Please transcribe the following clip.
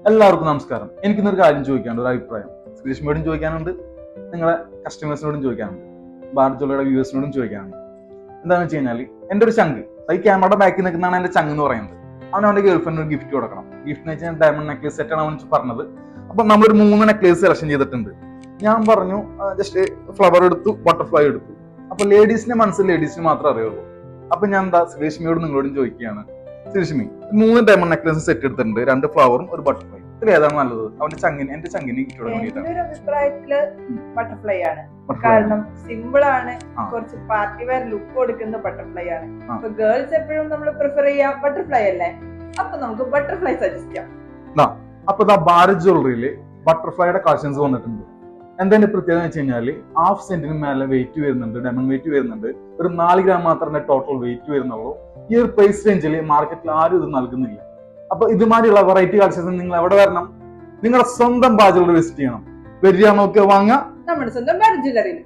എല്ലാവർക്കും നമസ്കാരം. എനിക്കിന്നൊരു കാര്യം ചോദിക്കാനുണ്ട്, ഒരു അഭിപ്രായം ശ്രീഷ്മയോടും ചോദിക്കാനുണ്ട്, നിങ്ങളെ കസ്റ്റമേഴ്സിനോടും ചോദിക്കാനുണ്ട്, ഭാരത് ജ്വല്ലറിയുടെ വ്യൂവേഴ്സിനോടും ചോദിക്കാനുണ്ട്. എന്താണെന്ന് വെച്ച് കഴിഞ്ഞാൽ എൻ്റെ ഒരു ചങ്ക്, ഈ ക്യാമറയുടെ ബാക്കിൽ നിൽക്കുന്നതാണ് എൻ്റെ ചങ്ക് എന്ന് പറയുന്നത്. അവൻ്റെ ഗേൾഫ്രണ്ടിന് ഒരു ഗിഫ്റ്റ് കൊടുക്കണം. ഗിഫ്റ്റ് എന്ന് വെച്ചാൽ ഡയമണ്ട് നെക്ലേസ് സെറ്റാണ് അവൻ പറഞ്ഞത്. അപ്പൊ നമ്മളൊരു 3 നെക്ലേസ് സെലക്ഷൻ ചെയ്തിട്ടുണ്ട്. ഞാൻ പറഞ്ഞു ജസ്റ്റ് ഫ്ലവർ എടുത്തു, ബട്ടർഫ്ലൈ എടുത്തു. അപ്പൊ ലേഡീസിന്റെ മനസ്സിൽ ലേഡീസിന് മാത്രമേ അറിയുള്ളൂ. അപ്പൊ ഞാൻ എന്താ ശ്രീഷ്മയോട് നിങ്ങളോടും ചോദിക്കുകയാണ്, ശ്രീഷ്മി 3 ഡയമണ്ട് നെക്ലേസ് സെറ്റ് എടുത്തിട്ടുണ്ട്, 2 ഫ്ലവറും ഒരു ബട്ടർഫ്ലൈ. ഇതിൽ ഏതാണ് നല്ലത്? അവന്റെ ചങ്ങിന്, എന്റെ ചങ്ങിന് അഭിപ്രായത്തില് ബട്ടർഫ്ലൈ ആണ്. കാരണം സിമ്പിൾ ആണ്, കുറച്ച് പാർട്ടി വെയർ ലുക്ക് കൊടുക്കുന്ന ബട്ടർഫ്ലൈ ആണ്. അപ്പൊ ഗേൾസ് എപ്പോഴും നമ്മൾ പ്രിഫർ ചെയ്യാം ബട്ടർഫ്ലൈ അല്ലേ, അപ്പൊ നമുക്ക് ബട്ടർഫ്ലൈ സജസ്റ്റ് ചെയ്യാം. അപ്പൊ ഭാരത് ജ്വല്ലറിയില് ബട്ടർഫ്ലൈയുടെ കളക്ഷൻസ് വന്നിട്ടുണ്ട്. എന്തായാലും പ്രത്യേകത എന്ന് വെച്ച് കഴിഞ്ഞാല് 1/2 സെന്റിന് മേലെ വെയിറ്റ് വരുന്നുണ്ട്, ഡയമണ്ട് വെയിറ്റ് വരുന്നുണ്ട്. ഒരു 4 ഗ്രാം മാത്രമേ ടോട്ടൽ വെയിറ്റ് വരുന്നുള്ളൂ. ഈ ഒരു പ്രൈസ് റേഞ്ചിൽ മാർക്കറ്റിൽ ആരും ഇത് നൽകുന്നില്ല. അപ്പൊ ഇതുമാതിരിയുള്ള വെറൈറ്റി കളക്ഷൻസ് നിങ്ങൾ എവിടെ വരണം? നിങ്ങളുടെ സ്വന്തം ഭാരത് ജ്വല്ലറി വിസിറ്റ് ചെയ്യണം. വരിക, നോക്കുക, വാങ്ങുക നമ്മുടെ സ്വന്തം ഭാരത് ജ്വല്ലറിയിൽ.